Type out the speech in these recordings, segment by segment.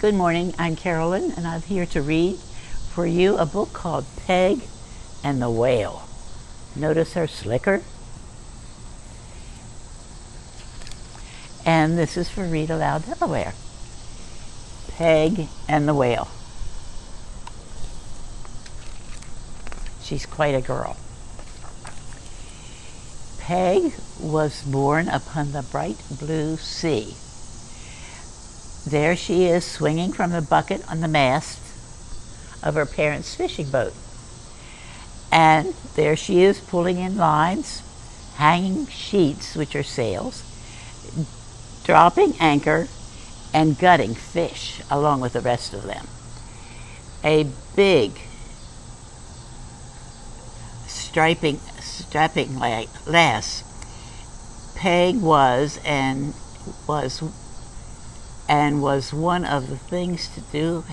Good morning, I'm Carolyn, and I'm here to read for you a book called Peg and the Whale. Notice her slicker? And this is for Read Aloud Delaware. Peg and the Whale. She's quite a girl. Peg was born upon the bright blue sea. There she is, swinging from the bucket on the mast of her parents' fishing boat. And there she is, pulling in lines, hanging sheets, which are sails, dropping anchor, and gutting fish along with the rest of them. A big, strapping lass, Peg was one of the things to do,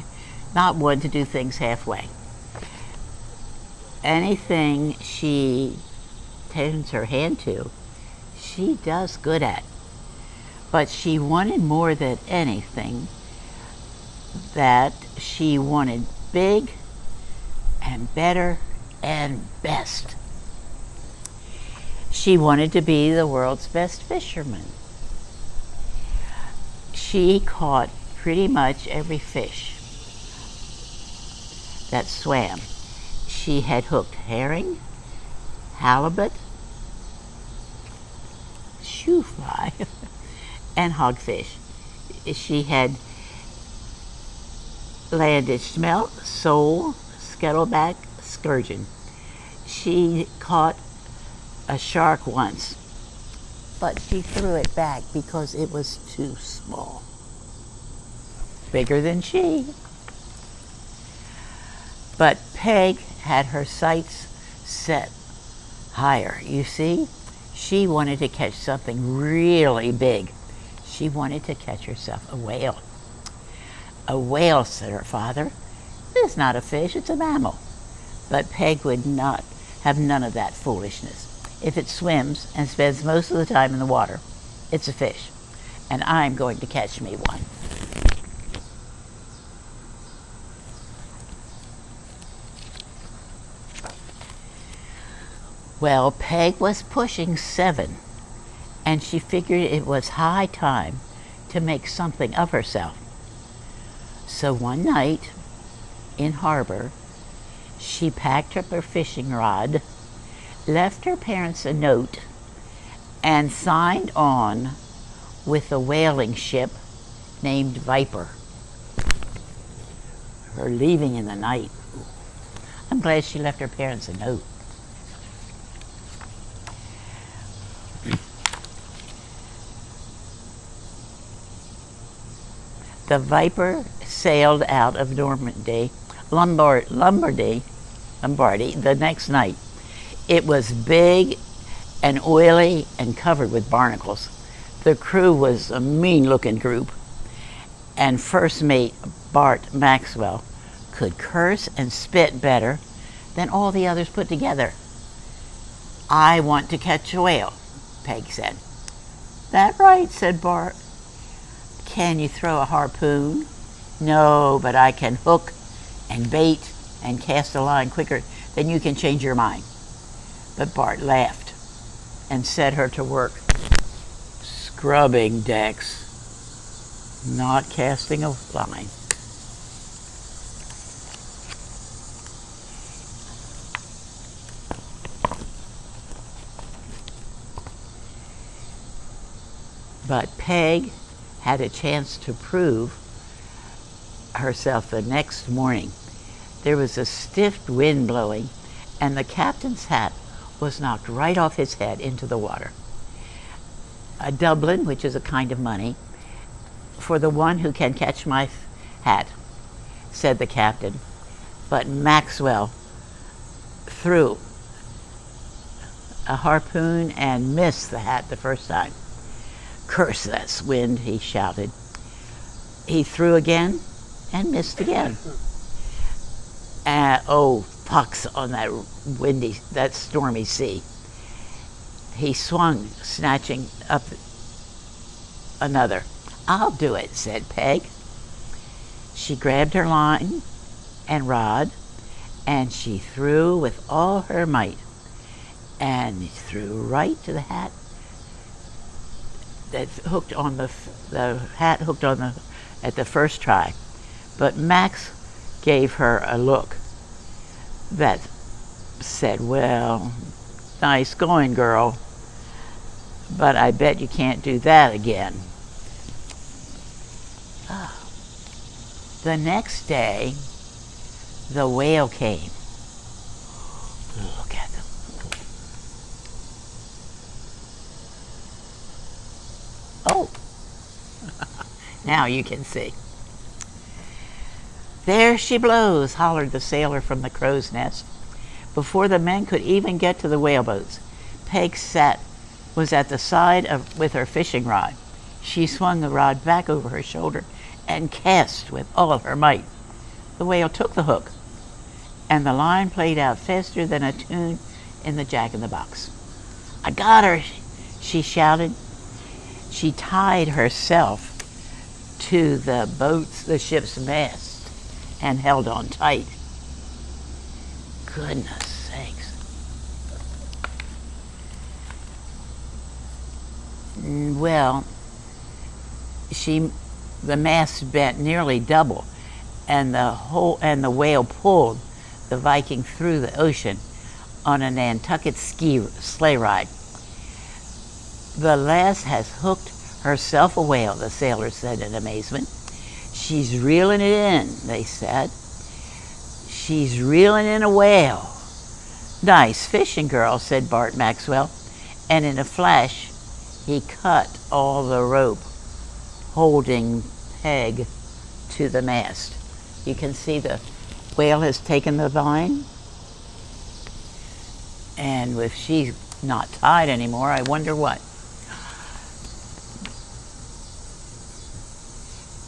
not one to do things halfway. Anything she turns her hand to, she does good at. But she wanted more than anything, that she wanted big and better and best. She wanted to be the world's best fisherman. She caught pretty much every fish that swam. She had hooked herring, halibut, shoe fly, and hogfish. She had landed smelt, sole, scuttleback, sturgeon. She caught a shark once, but she threw it back because it was too small. Bigger than she. But Peg had her sights set higher. You see, she wanted to catch something really big. She wanted to catch herself a whale. A whale, said her father, is not a fish, it's a mammal. But Peg would not have none of that foolishness. If it swims and spends most of the time in the water, it's a fish, and I'm going to catch me one. Well, Peg was pushing 7, and she figured it was high time to make something of herself. So one night in harbor, she packed up her fishing rod, left her parents a note, and signed on with a whaling ship named Viper. Her leaving in the night. I'm glad she left her parents a note. The Viper sailed out of Lombardy the next night. It was big and oily and covered with barnacles. The crew was a mean-looking group, and first mate Bart Maxwell could curse and spit better than all the others put together. I want to catch a whale, Peg said. That right, said Bart. Can you throw a harpoon? No, but I can hook and bait and cast a line quicker than you can change your mind. But Bart laughed and set her to work scrubbing decks, not casting a line. But Peg had a chance to prove herself the next morning. There was a stiff wind blowing, and the captain's hat was knocked right off his head into the water. A doubloon, which is a kind of money, for the one who can catch my hat, said the captain. But Maxwell threw a harpoon and missed the hat the first time. Curse that wind, he shouted. He threw again and missed again. Oh, pucks on that stormy sea. He swung, snatching up another. I'll do it, said Peg. She grabbed her line and rod, and she threw with all her might, and threw right to the hat that hooked on the hat hooked on the at the first try. But Max gave her a look that said, "Well, nice going, girl, but I bet you can't do that again." The next day, the whale came. Look at them. Oh, now you can see. "There she blows," hollered the sailor from the crow's nest. Before the men could even get to the whaleboats, Peg was at the side with her fishing rod. She swung the rod back over her shoulder and cast with all her might. The whale took the hook, and the line played out faster than a tune in the Jack-in-the-Box. "I got her," she shouted. She tied herself to the ship's mast and held on tight. Goodness sakes. Well, the mast bent nearly double, and the whale pulled the Viking through the ocean on a Nantucket sleigh ride. "The lass has hooked herself a whale," the sailors said in amazement. "She's reeling it in," they said. "She's reeling in a whale." "Nice fishing, girl," said Bart Maxwell, and in a flash he cut all the rope holding Peg to the mast. You can see the whale has taken the vine, and if she's not tied anymore, I wonder what.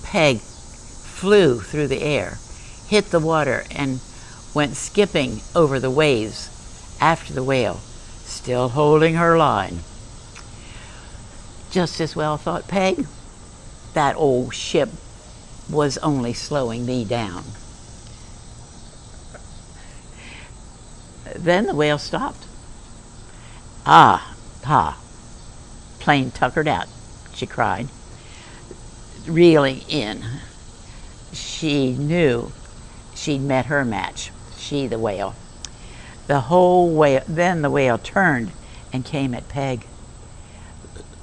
Peg flew through the air, hit the water, and went skipping over the waves after the whale, still holding her line. Just as well, thought Peg. That old ship was only slowing me down. Then the whale stopped. "Ah, pa, plain tuckered out," she cried, reeling in. She knew she'd met her match, she, the whale. Then the whale turned and came at Peg,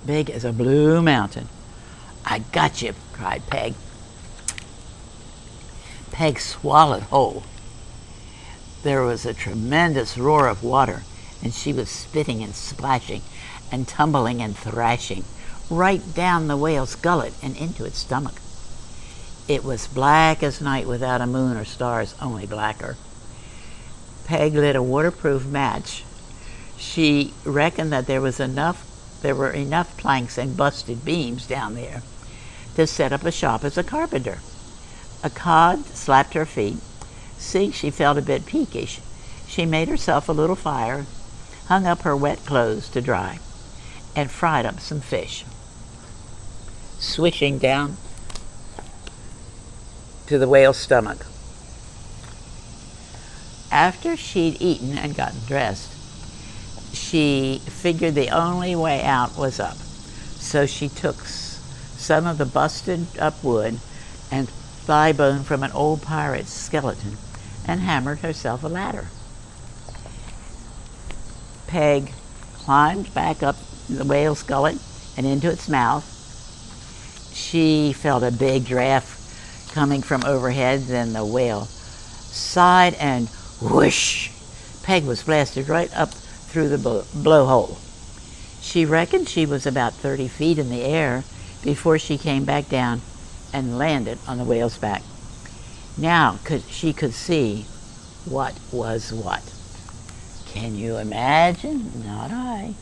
big as a blue mountain. "I got you," cried Peg. Peg swallowed whole. There was a tremendous roar of water, and she was spitting and splashing and tumbling and thrashing right down the whale's gullet and into its stomach. It was black as night without a moon or stars, only blacker. Peg lit a waterproof match. She reckoned that there were enough planks and busted beams down there to set up a shop as a carpenter. A cod slapped her feet. Seeing she felt a bit peakish, she made herself a little fire, hung up her wet clothes to dry, and fried up some fish. Swishing down to the whale's stomach. After she'd eaten and gotten dressed, she figured the only way out was up. So she took some of the busted up wood and thigh bone from an old pirate's skeleton and hammered herself a ladder. Peg climbed back up the whale's gullet and into its mouth. She felt a big draft coming from overhead, then the whale sighed and whoosh! Peg was blasted right up through the blowhole. She reckoned she was about 30 feet in the air before she came back down and landed on the whale's back. Now she could see what was what. Can you imagine? Not I.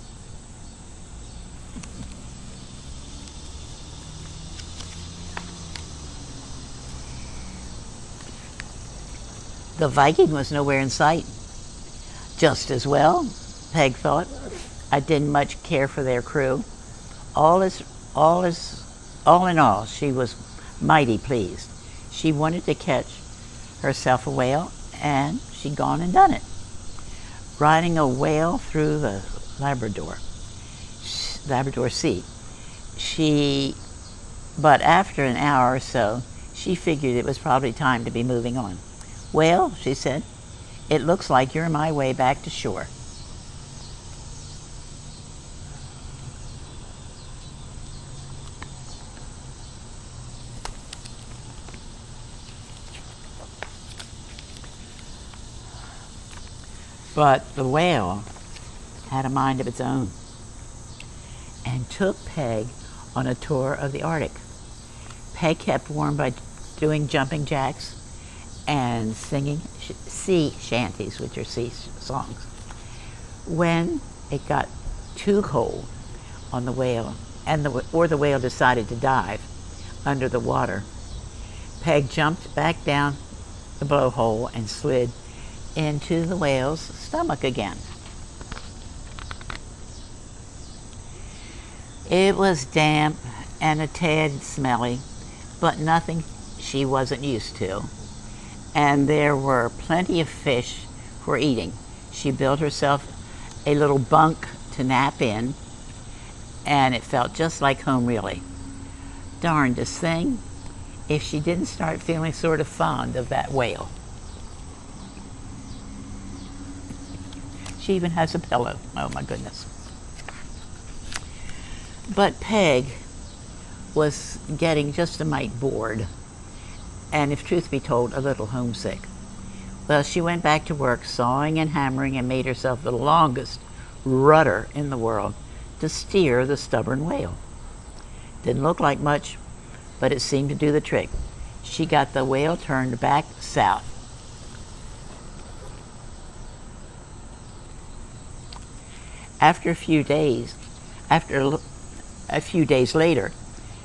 The Viking was nowhere in sight. Just as well, Peg thought. I didn't much care for their crew. All in all, she was mighty pleased. She wanted to catch herself a whale, and she'd gone and done it. Riding a whale through the Labrador Sea. But after an hour or so, she figured it was probably time to be moving on. "Well," she said, "it looks like you're my way back to shore." But the whale had a mind of its own and took Peg on a tour of the Arctic. Peg kept warm by doing jumping jacks and singing sea shanties, which are sea songs. When it got too cold on the whale, or the whale decided to dive under the water, Peg jumped back down the blowhole and slid into the whale's stomach again. It was damp and a tad smelly, but nothing she wasn't used to. And there were plenty of fish for eating. She built herself a little bunk to nap in, and it felt just like home, really. Darndest thing if she didn't start feeling sort of fond of that whale. She even has a pillow. Oh my goodness. But Peg was getting just a mite bored, and if truth be told, a little homesick. Well, she went back to work, sawing and hammering, and made herself the longest rudder in the world to steer the stubborn whale. Didn't look like much, but it seemed to do the trick. She got the whale turned back south. After a few days later,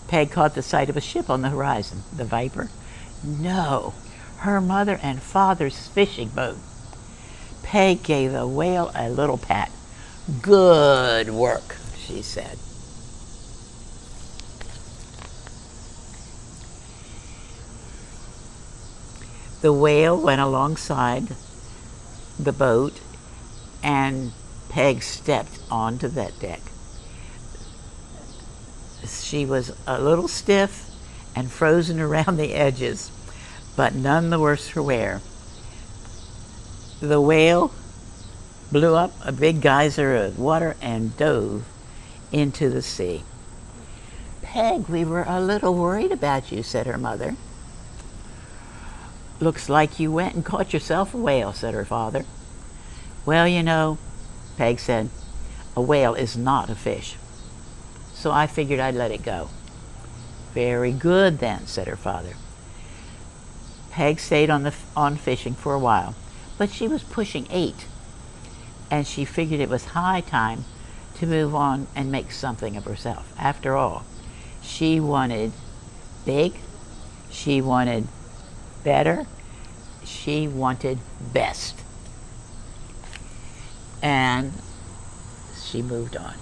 Peg caught the sight of a ship on the horizon. The Viper? No, her mother and father's fishing boat. Peg gave the whale a little pat. "Good work," she said. The whale went alongside the boat, and Peg stepped onto that deck. She was a little stiff and frozen around the edges, but none the worse for wear. The whale blew up a big geyser of water and dove into the sea. "Peg, we were a little worried about you," said her mother. "Looks like you went and caught yourself a whale," said her father. "Well, you know," Peg said, "a whale is not a fish. So I figured I'd let it go." "Very good then," said her father. Peg stayed on fishing for a while, but she was pushing 8, and she figured it was high time to move on and make something of herself. After all, she wanted big, she wanted better, she wanted best. And she moved on.